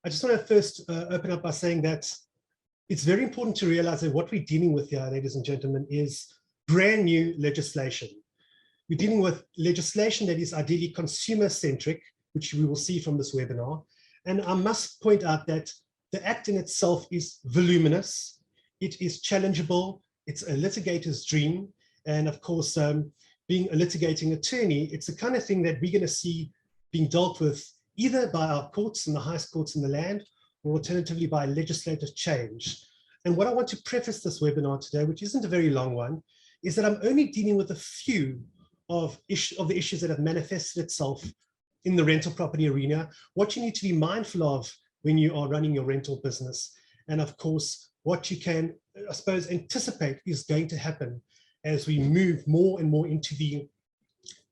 I just want to first open up by saying that it's very important to realize that what we're dealing with here, ladies and gentlemen, is brand new legislation. We're dealing with legislation that is ideally consumer-centric, which we will see from this webinar. And I must point out that the Act in itself is voluminous, it is challengeable, it's a litigator's dream. And of course, being a litigating attorney, it's the kind of thing that we're going to see being dealt with either by our courts and the highest courts in the land, or alternatively by legislative change. And what I want to preface this webinar today, which isn't a very long one, is that I'm only dealing with a few of the issues that have manifested itself in the rental property arena, what you need to be mindful of when you are running your rental business. And of course, what you can, I suppose, anticipate is going to happen as we move more and more into the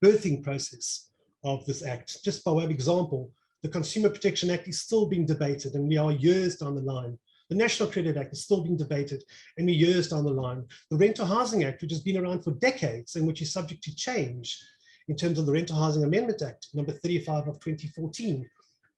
birthing process of this act. Just by way of example, the Consumer Protection Act is still being debated and we are years down the line. The National Credit Act is still being debated and we're years down the line. The Rental Housing Act, which has been around for decades and which is subject to change in terms of the Rental Housing Amendment Act, number 35 of 2014,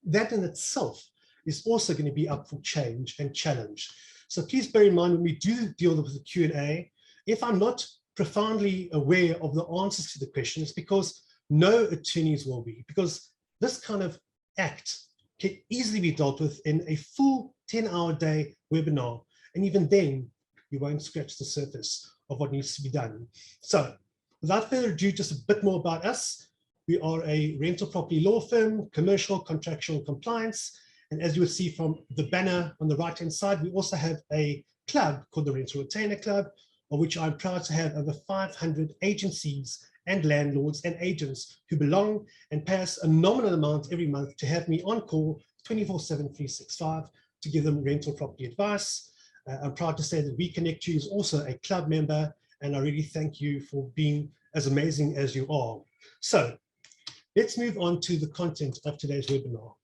that in itself is also going to be up for change and challenge. So please bear in mind when we do deal with the Q&A, if I'm not profoundly aware of the answers to the questions, because no attorneys will be, because this kind of act can easily be dealt with in a full 10-hour-day webinar. And even then, you won't scratch the surface of what needs to be done. So without further ado, just a bit more about us. We are a rental property law firm, commercial, contractual, compliance. And as you will see from the banner on the right-hand side, we also have a club called the Rental Retainer Club, of which I'm proud to have over 500 agencies and landlords and agents who belong and pay us a nominal amount every month to have me on call 24/7, 365 to give them rental property advice. I'm proud to say that We Connect You is also a club member, and I really thank you for being as amazing as you are. So let's move on to the content of today's webinar.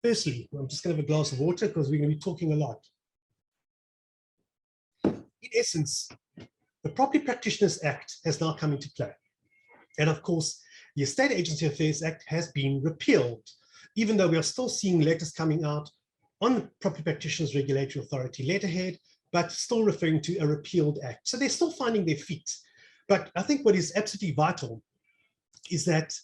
Firstly, I'm just going to have a glass of water because we're going to be talking a lot. In essence, the Property Practitioners Act has now come into play. And of course, the Estate Agency Affairs Act has been repealed, even though we are still seeing letters coming out on the Property Practitioners Regulatory Authority letterhead, but still referring to a repealed act. So they're still finding their feet. But I think what is absolutely vital is that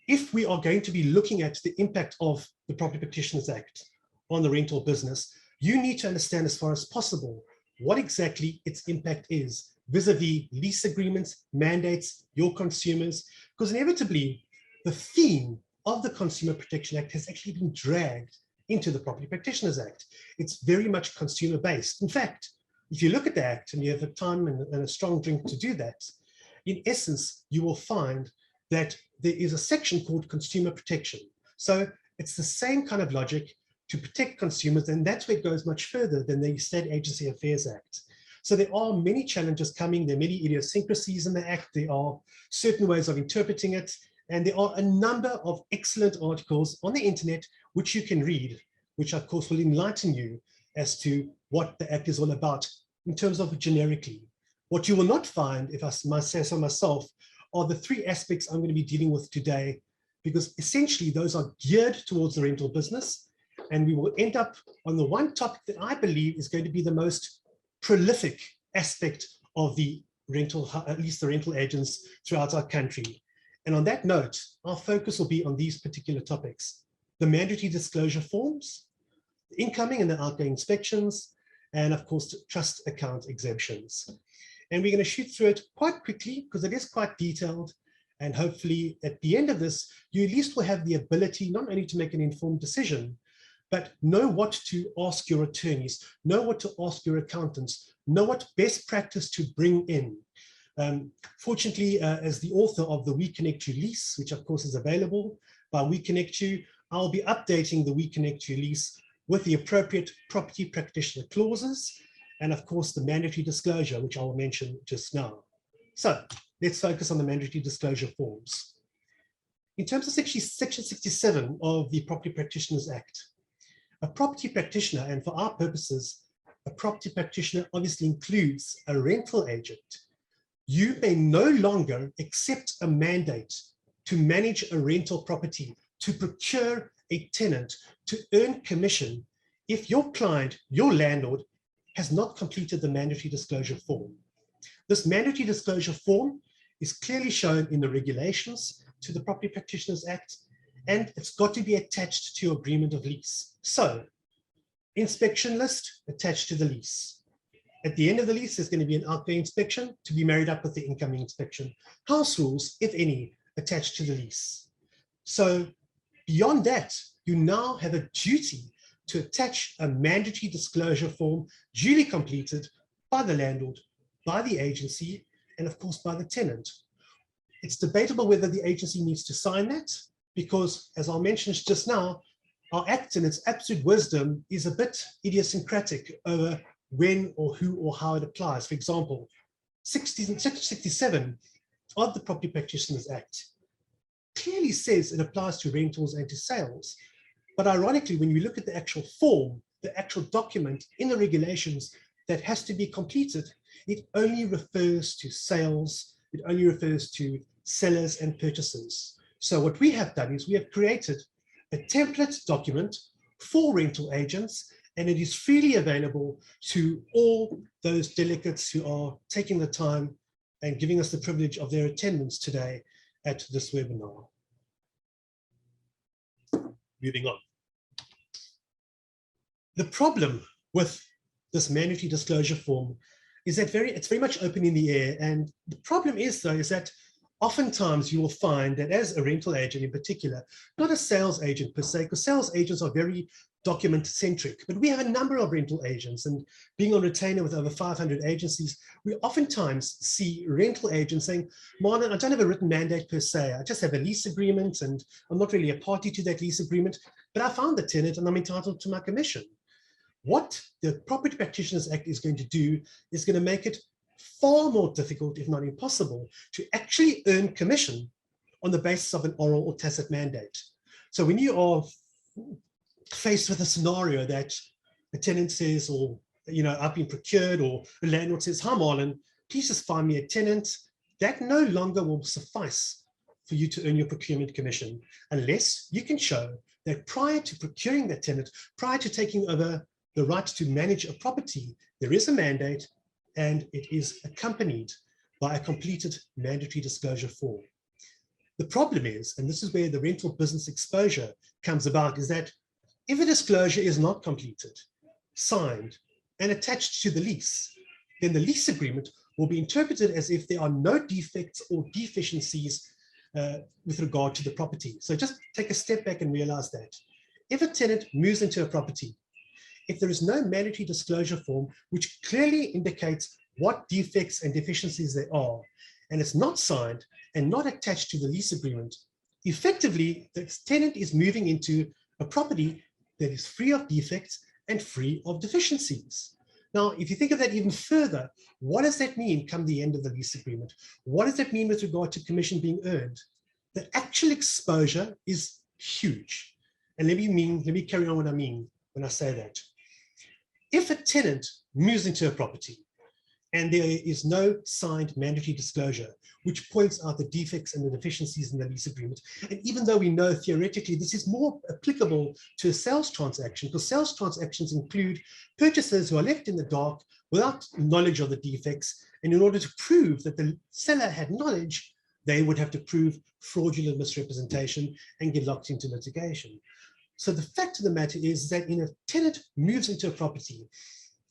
if we are going to be looking at the impact of the Property Practitioners Act on the rental business, you need to understand as far as possible what exactly its impact is vis-a-vis lease agreements, mandates, your consumers, because inevitably the theme of the Consumer Protection Act has actually been dragged into the Property Practitioners Act. It's very much consumer-based. In fact, if you look at the Act and you have the time and a strong drink to do that, in essence, you will find that there is a section called Consumer Protection. So it's the same kind of logic to protect consumers, and that's where it goes much further than the State Agency Affairs Act. So there are many challenges coming, there are many idiosyncrasies in the Act, there are certain ways of interpreting it, and there are a number of excellent articles on the internet which you can read, which of course will enlighten you as to what the Act is all about in terms of generically. What you will not find, if I must say so myself, are the three aspects I'm going to be dealing with today, because essentially those are geared towards the rental business, and we will end up on the one topic that I believe is going to be the most prolific aspect of the rental, at least the rental agents throughout our country. And on that note, our focus will be on these particular topics: the mandatory disclosure forms, the incoming and the outgoing inspections, and of course, trust account exemptions. And we're going to shoot through it quite quickly because it is quite detailed. And hopefully at the end of this, you at least will have the ability not only to make an informed decision, but know what to ask your attorneys, know what to ask your accountants, know what best practice to bring in. Fortunately, as the author of the We Connect You lease, which of course is available by We Connect You, I'll be updating the We Connect You lease with the appropriate property practitioner clauses, and of course the mandatory disclosure, which I will mention just now. So let's focus on the mandatory disclosure forms. In terms of section 67 of the Property Practitioners Act, a property practitioner, and for our purposes, a property practitioner obviously includes a rental agent. You may no longer accept a mandate to manage a rental property, to procure a tenant to earn commission if your client, your landlord, has not completed the mandatory disclosure form. This mandatory disclosure form is clearly shown in the regulations to the Property Practitioners Act, and it's got to be attached to your agreement of lease. So, inspection list attached to the lease. At the end of the lease, there's going to be an outgoing inspection to be married up with the incoming inspection. House rules, if any, attached to the lease. So beyond that, you now have a duty to attach a mandatory disclosure form duly completed by the landlord, by the agency, and of course by the tenant. It's debatable whether the agency needs to sign that, because as I mentioned just now, our Act in its absolute wisdom is a bit idiosyncratic over when or who or how it applies. For example, Section 67 of the Property Practitioners Act clearly says it applies to rentals and to sales. But ironically, when you look at the actual form, the actual document in the regulations that has to be completed, it only refers to sales, it only refers to sellers and purchasers. So what we have done is we have created a template document for rental agents, and it is freely available to all those delegates who are taking the time and giving us the privilege of their attendance today at this webinar. Moving on. The problem with this mandatory disclosure form is that it's very much open in the air. And the problem is, though, is that oftentimes you will find that as a rental agent in particular, not a sales agent per se, because sales agents are very document centric, but we have a number of rental agents, and being on retainer with over 500 agencies, we oftentimes see rental agents saying, Marlon, I don't have a written mandate per se, I just have a lease agreement and I'm not really a party to that lease agreement, but I found the tenant and I'm entitled to my commission. What the Property Practitioners Act is going to do is going to make it far more difficult, if not impossible, to actually earn commission on the basis of an oral or tacit mandate. So when you are faced with a scenario that a tenant says, or I've been procured, or the landlord says, hi Marlon, please just find me a tenant, that no longer will suffice for you to earn your procurement commission unless you can show that prior to procuring that tenant, prior to taking over the right to manage a property, there is a mandate and it is accompanied by a completed mandatory disclosure form. The problem is, and this is where the rental business exposure comes about, is that if a disclosure is not completed, signed, and attached to the lease, then the lease agreement will be interpreted as if there are no defects or deficiencies with regard to the property. So just take a step back and realize that. If a tenant moves into a property, if there is no mandatory disclosure form which clearly indicates what defects and deficiencies there are, and it's not signed and not attached to the lease agreement, effectively the tenant is moving into a property that is free of defects and free of deficiencies. Now, if you think of that even further, what does that mean come the end of the lease agreement? What does that mean with regard to commission being earned? The actual exposure is huge. And let me carry on what I mean when I say that. If a tenant moves into a property and there is no signed mandatory disclosure, which points out the defects and the deficiencies in the lease agreement. And even though we know theoretically this is more applicable to a sales transaction, because sales transactions include purchasers who are left in the dark without knowledge of the defects. And in order to prove that the seller had knowledge, they would have to prove fraudulent misrepresentation and get locked into litigation. So the fact of the matter is that when a tenant moves into a property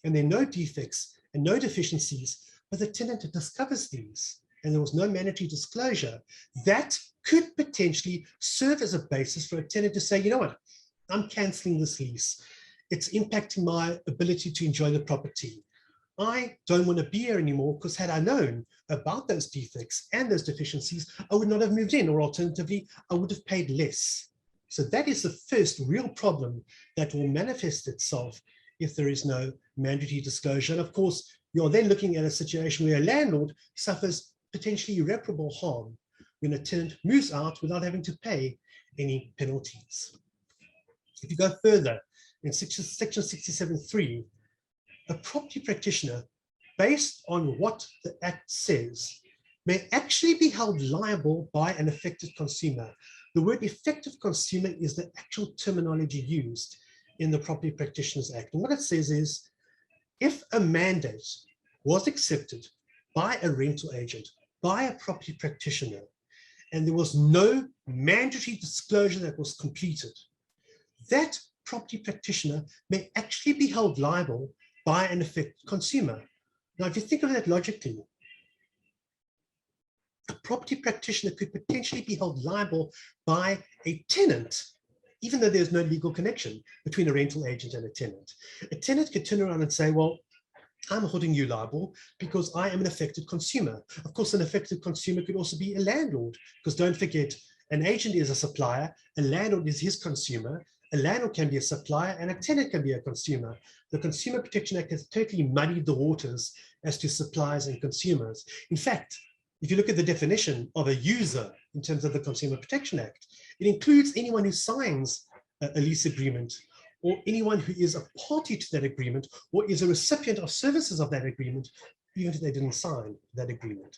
and there are no defects and no deficiencies, but the tenant discovers these and there was no mandatory disclosure, that could potentially serve as a basis for a tenant to say, you know what, I'm cancelling this lease. It's impacting my ability to enjoy the property. I don't want to be here anymore because had I known about those defects and those deficiencies, I would not have moved in, or alternatively, I would have paid less. So that is the first real problem that will manifest itself if there is no mandatory disclosure. And of course, you're then looking at a situation where a landlord suffers potentially irreparable harm when a tenant moves out without having to pay any penalties. If you go further, in section 67.3, a property practitioner, based on what the Act says, may actually be held liable by an affected consumer The word effective consumer is the actual terminology used in the Property Practitioners Act. And what it says is, if a mandate was accepted by a rental agent, by a property practitioner, and there was no mandatory disclosure that was completed, that property practitioner may actually be held liable by an affected consumer. Now, if you think of that logically, a property practitioner could potentially be held liable by a tenant, even though there's no legal connection between a rental agent and a tenant. A tenant could turn around and say, well, I'm holding you liable because I am an affected consumer. Of course, an affected consumer could also be a landlord, because don't forget, an agent is a supplier, a landlord is his consumer, a landlord can be a supplier, and a tenant can be a consumer. The Consumer Protection Act has totally muddied the waters as to suppliers and consumers. In fact, if you look at the definition of a user in terms of the Consumer Protection Act, it includes anyone who signs a lease agreement, or anyone who is a party to that agreement, or is a recipient of services of that agreement, even if they didn't sign that agreement.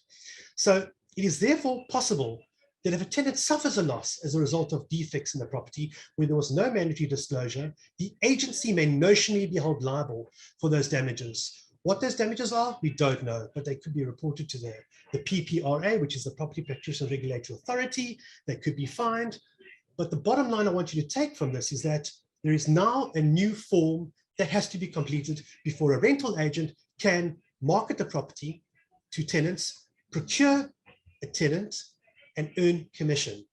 So it is therefore possible that if a tenant suffers a loss as a result of defects in the property where there was no mandatory disclosure, the agency may notionally be held liable for those damages. What those damages are, we don't know, but they could be reported to the PPRA, which is the Property Practitioner Regulatory Authority. They could be fined. But the bottom line I want you to take from this is that there is now a new form that has to be completed before a rental agent can market the property to tenants, procure a tenant, and earn commission.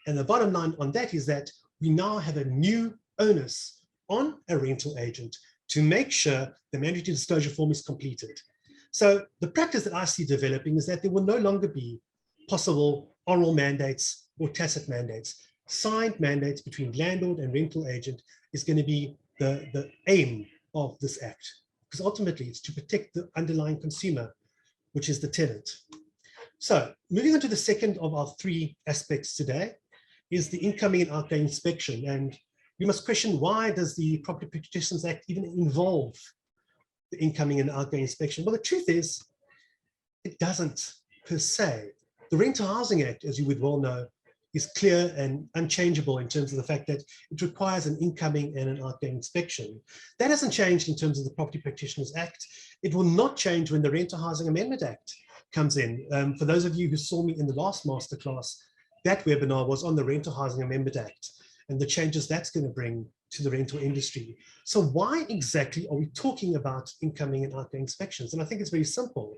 And the bottom line on that is that we now have a new onus on a rental agent to make sure the mandatory disclosure form is completed. So the practice that I see developing is that there will no longer be possible oral mandates or tacit mandates. Signed mandates between landlord and rental agent is going to be the aim of this act, because ultimately it's to protect the underlying consumer, which is the tenant. So moving on to the second of our three aspects today is the incoming and outgoing inspection. And we must question, why does the Property Practitioners Act even involve the incoming and outgoing inspection? Well, the truth is, it doesn't per se. The Rental Housing Act, as you would well know, is clear and unchangeable in terms of the fact that it requires an incoming and an outgoing inspection. That hasn't changed in terms of the Property Practitioners Act. It will not change when the Rental Housing Amendment Act comes in. For those of you who saw me in the last masterclass, that webinar was on the Rental Housing Amendment Act and the changes that's going to bring to the rental industry. So why exactly are we talking about incoming and outgoing inspections? And I think it's very simple.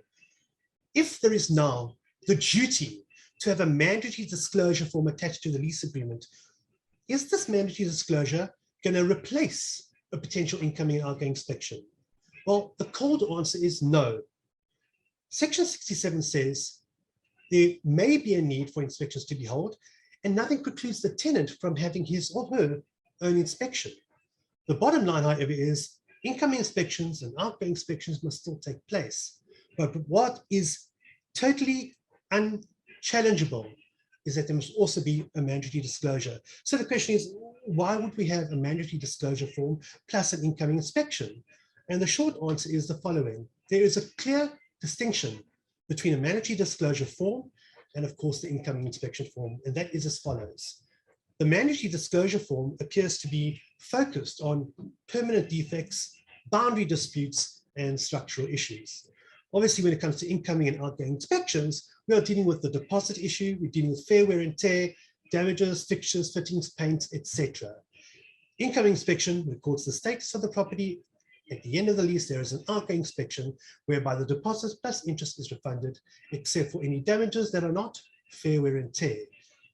If there is now the duty to have a mandatory disclosure form attached to the lease agreement, is this mandatory disclosure going to replace a potential incoming and outgoing inspection? Well, the cold answer is no. Section 67 says there may be a need for inspections to be held, and nothing precludes the tenant from having his or her own inspection. The bottom line, however, is incoming inspections and outgoing inspections must still take place. But what is totally unchallengeable is that there must also be a mandatory disclosure. So the question is, why would we have a mandatory disclosure form plus an incoming inspection? And the short answer is the following. There is a clear distinction between a mandatory disclosure form and, of course, the incoming inspection form, and that is as follows. The mandatory disclosure form appears to be focused on permanent defects, boundary disputes, and structural issues. Obviously, when it comes to incoming and outgoing inspections, we are dealing with the deposit issue, we're dealing with fair wear and tear, damages, fixtures, fittings, paint, etc. Incoming inspection records the status of the property. At the end of the lease, there is an outgoing inspection whereby the deposit plus interest is refunded, except for any damages that are not fair wear and tear.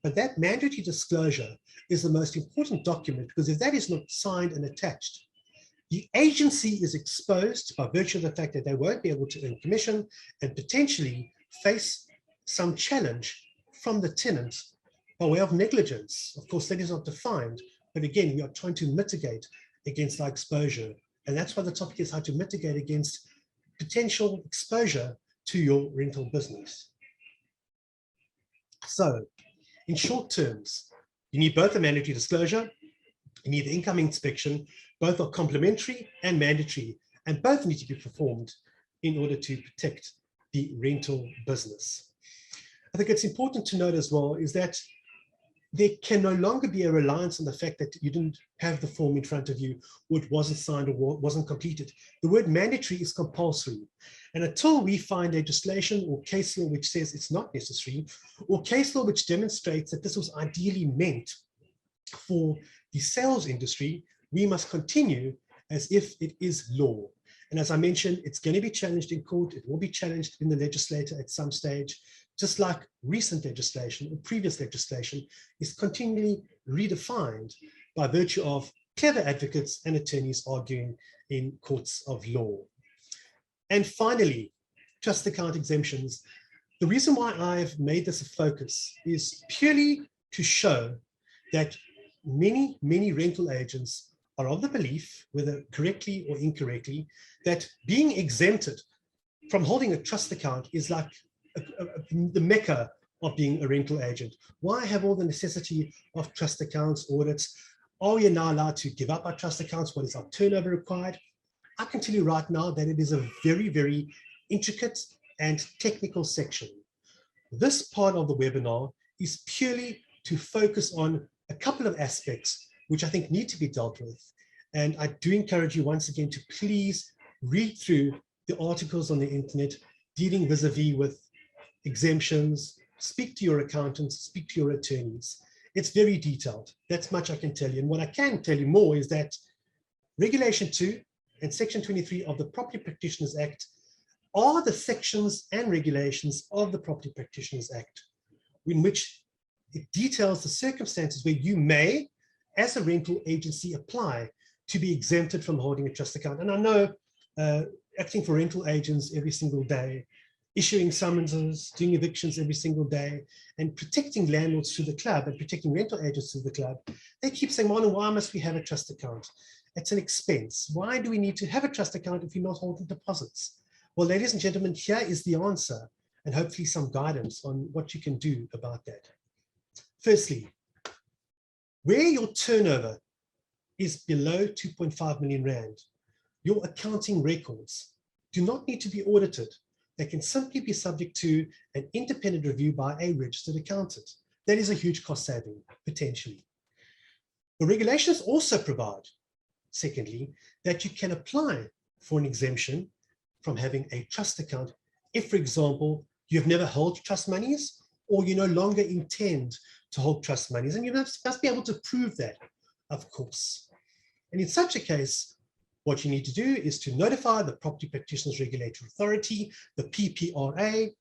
But that mandatory disclosure is the most important document, because if that is not signed and attached, the agency is exposed by virtue of the fact that they won't be able to earn commission and potentially face some challenge from the tenant by way of negligence. Of course, that is not defined, but again, we are trying to mitigate against our exposure. And that's why the topic is how to mitigate against potential exposure to your rental business. So, in short terms, you need both a mandatory disclosure, you need the incoming inspection. Both are complementary and mandatory, and both need to be performed in order to protect the rental business. I think it's important to note as well is that there can no longer be a reliance on the fact that you didn't have the form in front of you, or it wasn't signed or wasn't completed. The word mandatory is compulsory. And until we find legislation or case law which says it's not necessary, or case law which demonstrates that this was ideally meant for the sales industry, we must continue as if it is law. And as I mentioned, it's going to be challenged in court. It will be challenged in the legislature at some stage, just like recent legislation or previous legislation is continually redefined by virtue of clever advocates and attorneys arguing in courts of law. And finally, trust account exemptions. The reason why I've made this a focus is purely to show that many rental agents are of the belief, whether correctly or incorrectly, that being exempted from holding a trust account is like the mecca of being a rental agent. Why have all the necessity of trust accounts, audits? Are we now allowed to give up our trust accounts? What is our turnover required? I can tell you right now that it is a very intricate and technical section. This part of the webinar is purely to focus on a couple of aspects which I think need to be dealt with. And I do encourage you once again to please read through the articles on the internet dealing vis-a-vis with exemptions, speak to your accountants, speak to your attorneys. It's very detailed. That's much I can tell you. And what I can tell you more is that Regulation 2 and Section 23 of the Property Practitioners Act are the sections and regulations of the Property Practitioners Act, in which it details the circumstances where you may, as a rental agency, apply to be exempted from holding a trust account. And I know acting for rental agents every single day, issuing summonses, doing evictions every single day, and protecting landlords through the club and protecting rental agents through the club, they keep saying, Marlon, why must we have a trust account? It's an expense. Why do we need to have a trust account if you're not holding deposits? Well, ladies and gentlemen, here is the answer, and hopefully some guidance on what you can do about that. Firstly, where your turnover is below 2.5 million Rand, your accounting records do not need to be audited. They can simply be subject to an independent review by a registered accountant. That is a huge cost saving, potentially. The regulations also provide, secondly, that you can apply for an exemption from having a trust account if, for example, you've never held trust monies or you no longer intend to hold trust monies, and you must be able to prove that, of course. And in such a case, what you need to do is to notify the Property Practitioners Regulatory Authority, the PPRA,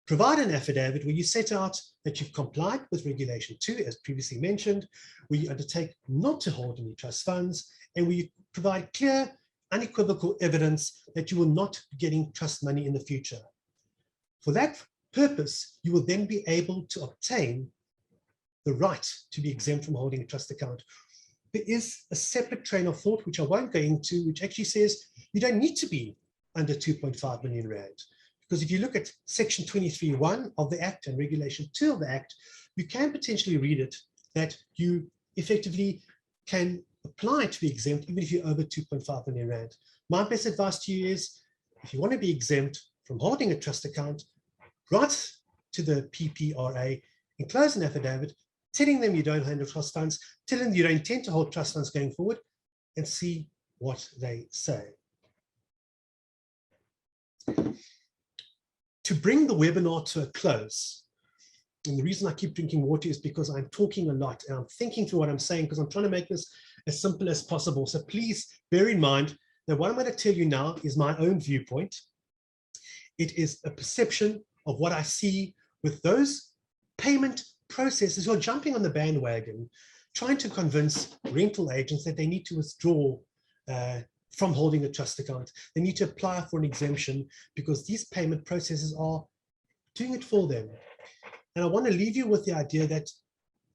provide an affidavit where you set out that you've complied with Regulation 2, as previously mentioned, where you undertake not to hold any trust funds, and where you provide clear, unequivocal evidence that you will not be getting trust money in the future. For that purpose, you will then be able to obtain the right to be exempt from holding a trust account. There is a separate train of thought, which I won't go into, which actually says you don't need to be under 2.5 million Rand. Because if you look at Section 23(1) of the Act and Regulation 2 of the Act, you can potentially read it that you effectively can apply to be exempt even if you're over 2.5 million Rand. My best advice to you is, if you want to be exempt from holding a trust account, write to the PPRA, enclose an affidavit, telling them you don't handle trust funds, telling them you don't intend to hold trust funds going forward, and see what they say. To bring the webinar to a close, and the reason I keep drinking water is because I'm talking a lot and I'm thinking through what I'm saying, because I'm trying to make this as simple as possible. So please bear in mind that what I'm going to tell you now is my own viewpoint. It is a perception of what I see with those payment processors who are jumping on the bandwagon, trying to convince rental agents that they need to withdraw from holding a trust account. They need to apply for an exemption because these payment processors are doing it for them. And I want to leave you with the idea that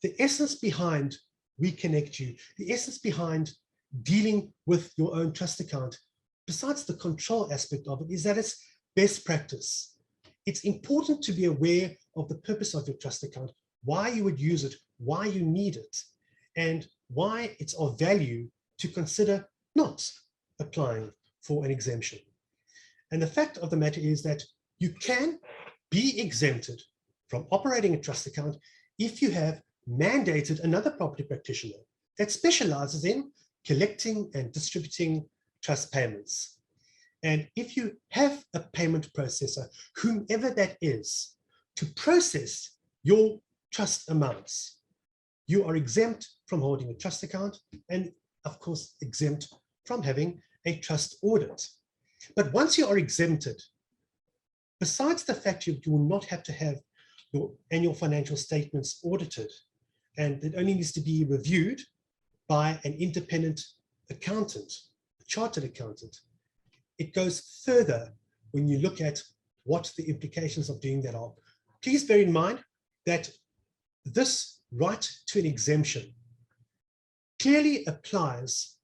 the essence behind We Connect You, the essence behind dealing with your own trust account, besides the control aspect of it, is that it's best practice. It's important to be aware of the purpose of your trust account, why you would use it, why you need it, and why it's of value to consider not applying for an exemption. And the fact of the matter is that you can be exempted from operating a trust account if you have mandated another property practitioner that specializes in collecting and distributing trust payments. And if you have a payment processor, whomever that is, to process your trust amounts, you are exempt from holding a trust account and, of course, exempt from having a trust audit. But once you are exempted, besides the fact you will not have to have your annual financial statements audited, and it only needs to be reviewed by an independent accountant, a chartered accountant, it goes further when you look at what the implications of doing that are. Please bear in mind that this right to an exemption clearly applies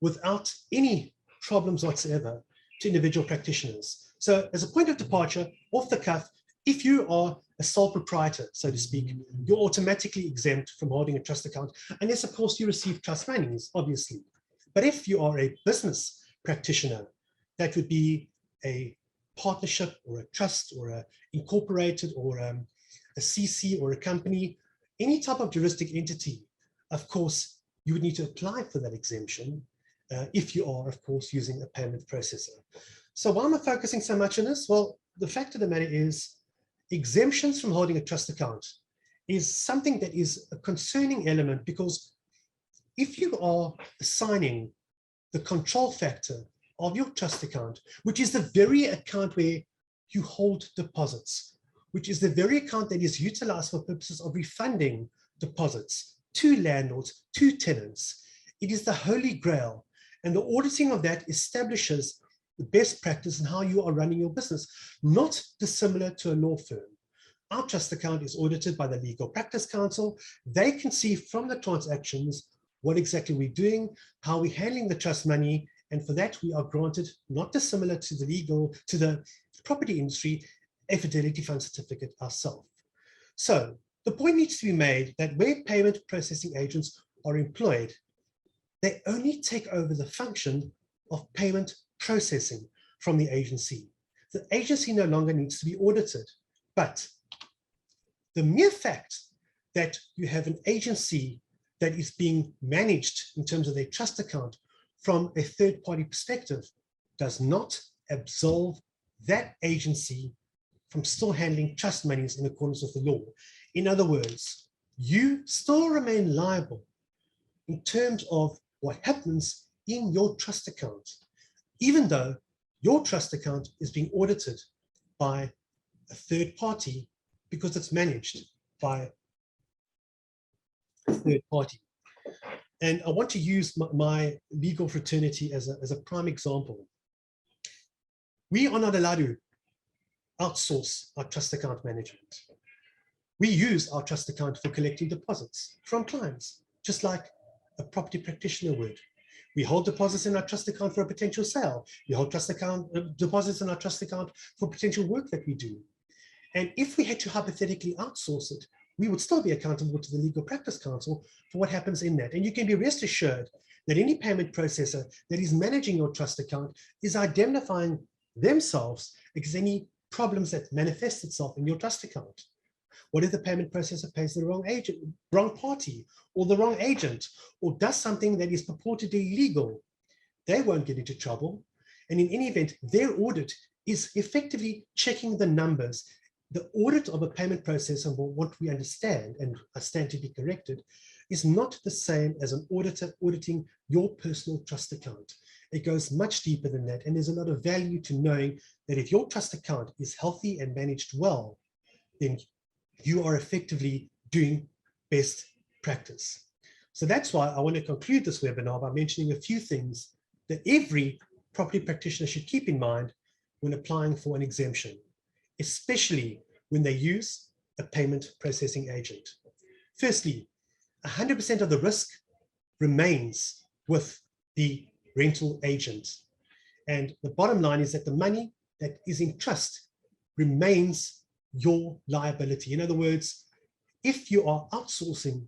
without any problems whatsoever to individual practitioners. So as a point of departure, off the cuff, if you are a sole proprietor, so to speak, you're automatically exempt from holding a trust account, unless, of course, you receive trust monies, obviously. But if you are a business practitioner, that would be a partnership or a trust or a incorporated or a CC or a company, any type of juristic entity, of course, you would need to apply for that exemption if you are, of course, using a payment processor. So why am I focusing so much on this? Well, the fact of the matter is exemptions from holding a trust account is something that is a concerning element, because if you are assigning the control factor of your trust account, which is the very account where you hold deposits, which is the very account that is utilized for purposes of refunding deposits to landlords, to tenants. It is the holy grail, and the auditing of that establishes the best practice in how you are running your business, not dissimilar to a law firm. Our trust account is audited by the Legal Practice Council. They can see from the transactions what exactly we're doing, how we're handling the trust money, and for that we are granted, not dissimilar to the property industry, a fidelity fund certificate ourselves. So the point needs to be made that where payment processing agents are employed, they only take over the function of payment processing from the agency. The agency no longer needs to be audited, but the mere fact that you have an agency that is being managed in terms of their trust account from a third-party perspective does not absolve that agency from still handling trust monies in accordance with the law. In other words, you still remain liable in terms of what happens in your trust account, even though your trust account is being audited by a third party because it's managed by a third party. And I want to use my legal fraternity as a prime example. We are not allowed to outsource our trust account management. We use our trust account for collecting deposits from clients, just like a property practitioner would. We hold deposits in our trust account for a potential sale. We hold deposits in our trust account for potential work that we do. And if we had to hypothetically outsource it, we would still be accountable to the Legal Practice Council for what happens in that. And you can be rest assured that any payment processor that is managing your trust account is identifying themselves against any problems that manifest itself in your trust account. What if the payment processor pays the wrong agent, wrong party, or the wrong agent, or does something that is purportedly illegal? They won't get into trouble. And in any event, their audit is effectively checking the numbers. The audit of a payment processor, for what we understand, and I stand to be corrected, is not the same as an auditor auditing your personal trust account. It goes much deeper than that, and there's a lot of value to knowing that if your trust account is healthy and managed well, then you are effectively doing best practice. So that's why I want to conclude this webinar by mentioning a few things that every property practitioner should keep in mind when applying for an exemption, especially when they use a payment processing agent. Firstly, 100% of the risk remains with the rental agent. And the bottom line is that the money that is in trust remains your liability. In other words, if you are outsourcing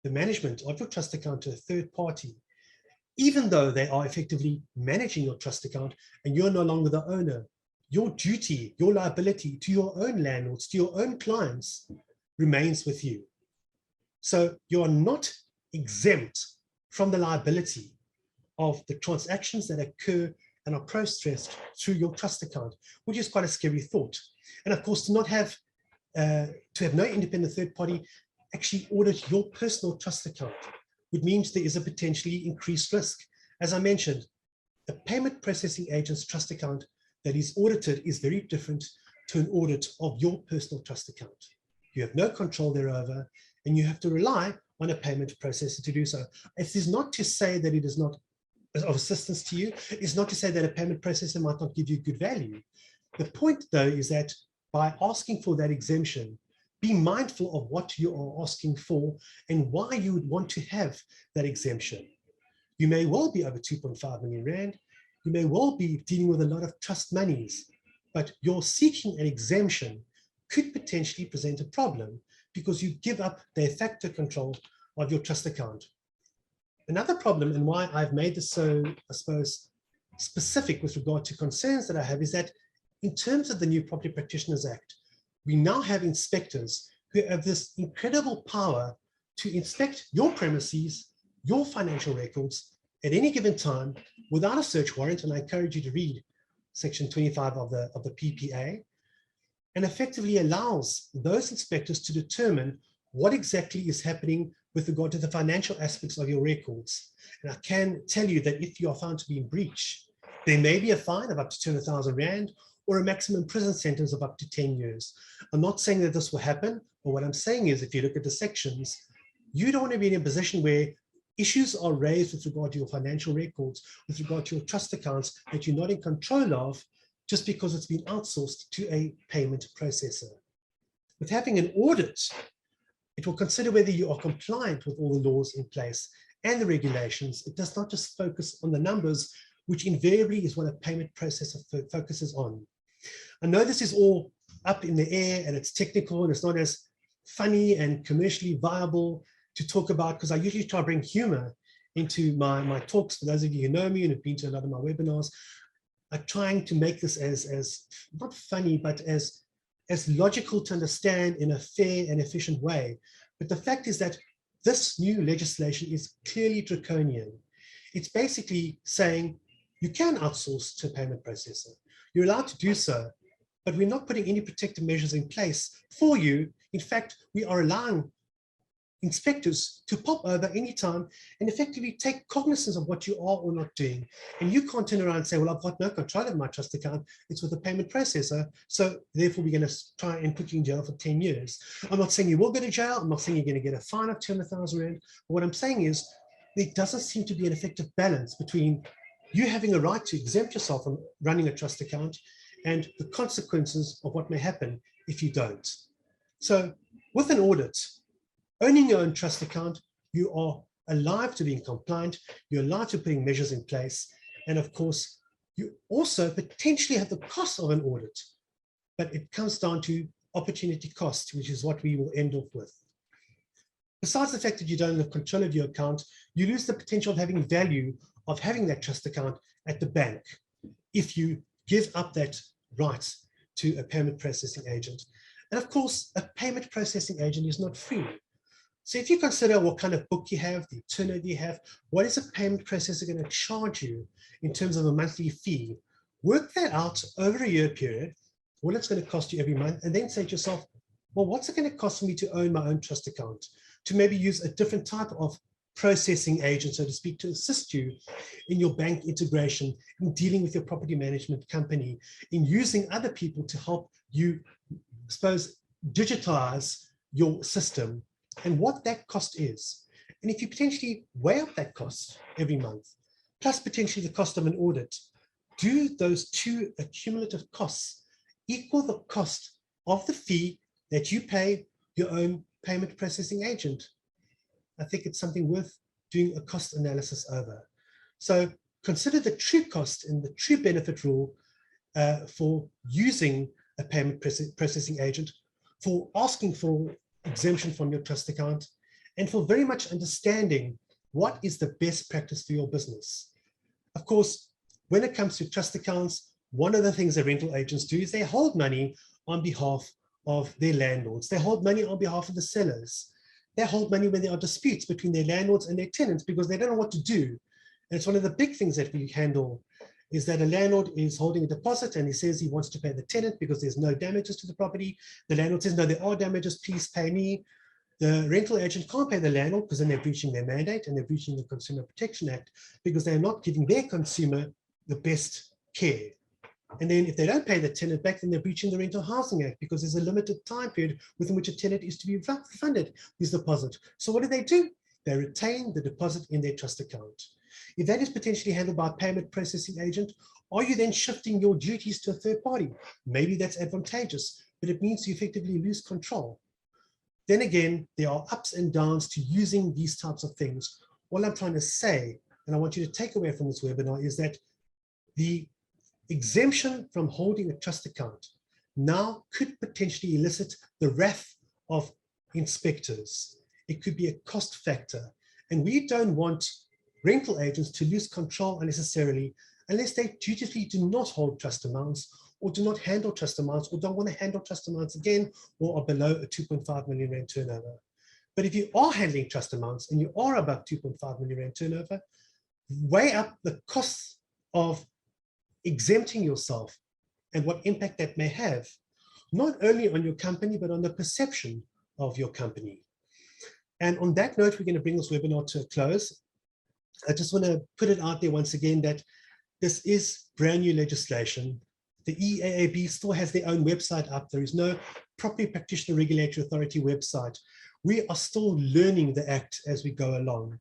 the management of your trust account to a third party, even though they are effectively managing your trust account and you're no longer the owner, your duty, your liability to your own landlords, to your own clients remains with you. So you are not exempt from the liability of the transactions that occur and are processed through your trust account, which is quite a scary thought. And of course, to have no independent third party actually audit your personal trust account would mean there is a potentially increased risk. As I mentioned, a payment processing agent's trust account that is audited is very different to an audit of your personal trust account. You have no control thereover, and you have to rely on a payment processor to do so. It is not to say that it is not of assistance to you. It's not to say that a payment processor might not give you good value. The point, though, is that by asking for that exemption, be mindful of what you are asking for and why you would want to have that exemption. You may well be over 2.5 million Rand. You may well be dealing with a lot of trust monies, but your seeking an exemption could potentially present a problem because you give up de facto control of your trust account. Another problem, and why I've made this so, I suppose, specific with regard to concerns that I have, is that in terms of the new Property Practitioners Act, we now have inspectors who have this incredible power to inspect your premises, your financial records at any given time without a search warrant. And I encourage you to read Section 25 of the PPA, and effectively allows those inspectors to determine what exactly is happening with regard to the financial aspects of your records. And I can tell you that if you are found to be in breach, there may be a fine of up to 200,000 Rand or a maximum prison sentence of up to 10 years. I'm not saying that this will happen, but what I'm saying is if you look at the sections, you don't want to be in a position where issues are raised with regard to your financial records, with regard to your trust accounts that you're not in control of just because it's been outsourced to a payment processor. With having an audit, it will consider whether you are compliant with all the laws in place and the regulations. It does not just focus on the numbers, which invariably is what a payment processor focuses on. I know this is all up in the air and it's technical and it's not as funny and commercially viable to talk about, because I usually try to bring humor into my talks. For those of you who know me and have been to a lot of my webinars, I'm trying to make this as not funny, but as logical to understand in a fair and efficient way. But the fact is that this new legislation is clearly draconian. It's basically saying you can outsource to a payment processor. You're allowed to do so, but we're not putting any protective measures in place for you. In fact, we are allowing inspectors to pop over anytime and effectively take cognizance of what you are or not doing. And you can't turn around and say, well, I've got no control of my trust account. It's with a payment processor. So therefore, we're going to try and put you in jail for 10 years. I'm not saying you will go to jail. I'm not saying you're going to get a fine of 200,000 Rand. But what I'm saying is there doesn't seem to be an effective balance between you having a right to exempt yourself from running a trust account and the consequences of what may happen if you don't. So with an audit, owning your own trust account, you are alive to being compliant, you're allowed to putting measures in place, and of course, you also potentially have the cost of an audit, but it comes down to opportunity cost, which is what we will end off with. Besides the fact that you don't have control of your account, you lose the potential of having value of having that trust account at the bank if you give up that right to a payment processing agent. And of course, a payment processing agent is not free. So if you consider what kind of book you have, the turnover you have, what is a payment processor going to charge you in terms of a monthly fee? Work that out over a year period, what it's going to cost you every month, and then say to yourself, well, what's it going to cost me to own my own trust account? To maybe use a different type of processing agent, so to speak, to assist you in your bank integration, in dealing with your property management company, in using other people to help you, I suppose, digitize your system, and what that cost is. And if you potentially weigh up that cost every month, plus potentially the cost of an audit, do those two accumulative costs equal the cost of the fee that you pay your own payment processing agent? I think it's something worth doing a cost analysis over. So consider the true cost and the true benefit rule for using a payment processing agent, for asking for exemption from your trust account, and for very much understanding what is the best practice for your business. Of course, when it comes to trust accounts, one of the things that rental agents do is they hold money on behalf of their landlords. They hold money on behalf of the sellers. they hold money when there are disputes between their landlords and their tenants because they don't know what to do. And it's one of the big things that we handle is that a landlord is holding a deposit and he says he wants to pay the tenant because there's no damages to the property. The landlord says, no, there are damages, please pay me. The rental agent can't pay the landlord because then they're breaching their mandate and they're breaching the Consumer Protection Act because they're not giving their consumer the best care. And then if they don't pay the tenant back, then they're breaching the Rental Housing Act because there's a limited time period within which a tenant is to be refunded his deposit. So what do? They retain the deposit in their trust account. If that is potentially handled by a payment processing agent, are you then shifting your duties to a third party? Maybe that's advantageous, but it means you effectively lose control. Then again, there are ups and downs to using these types of things. All I'm trying to say, and I want you to take away from this webinar, is that the exemption from holding a trust account now could potentially elicit the wrath of inspectors. It could be a cost factor. And we don't want rental agents to lose control unnecessarily unless they dutifully do not hold trust amounts or do not handle trust amounts or don't want to handle trust amounts again or are below a 2.5 million rand turnover. But if you are handling trust amounts and you are above 2.5 million rand turnover, weigh up the costs of exempting yourself and what impact that may have, not only on your company, but on the perception of your company. And on that note, we're going to bring this webinar to a close. I just want to put it out there once again that this is brand new legislation. The EAAB still has their own website up. There is no Property Practitioner Regulatory Authority website. We are still learning the Act as we go along.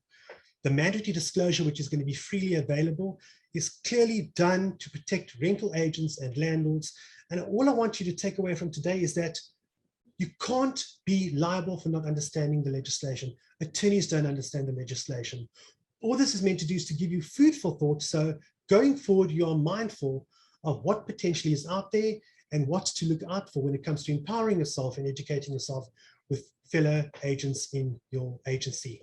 The mandatory disclosure, which is going to be freely available, is clearly done to protect rental agents and landlords. And all I want you to take away from today is that you can't be liable for not understanding the legislation. Attorneys don't understand the legislation. All this is meant to do is to give you food for thought. So going forward, you are mindful of what potentially is out there and what to look out for when it comes to empowering yourself and educating yourself with fellow agents in your agency.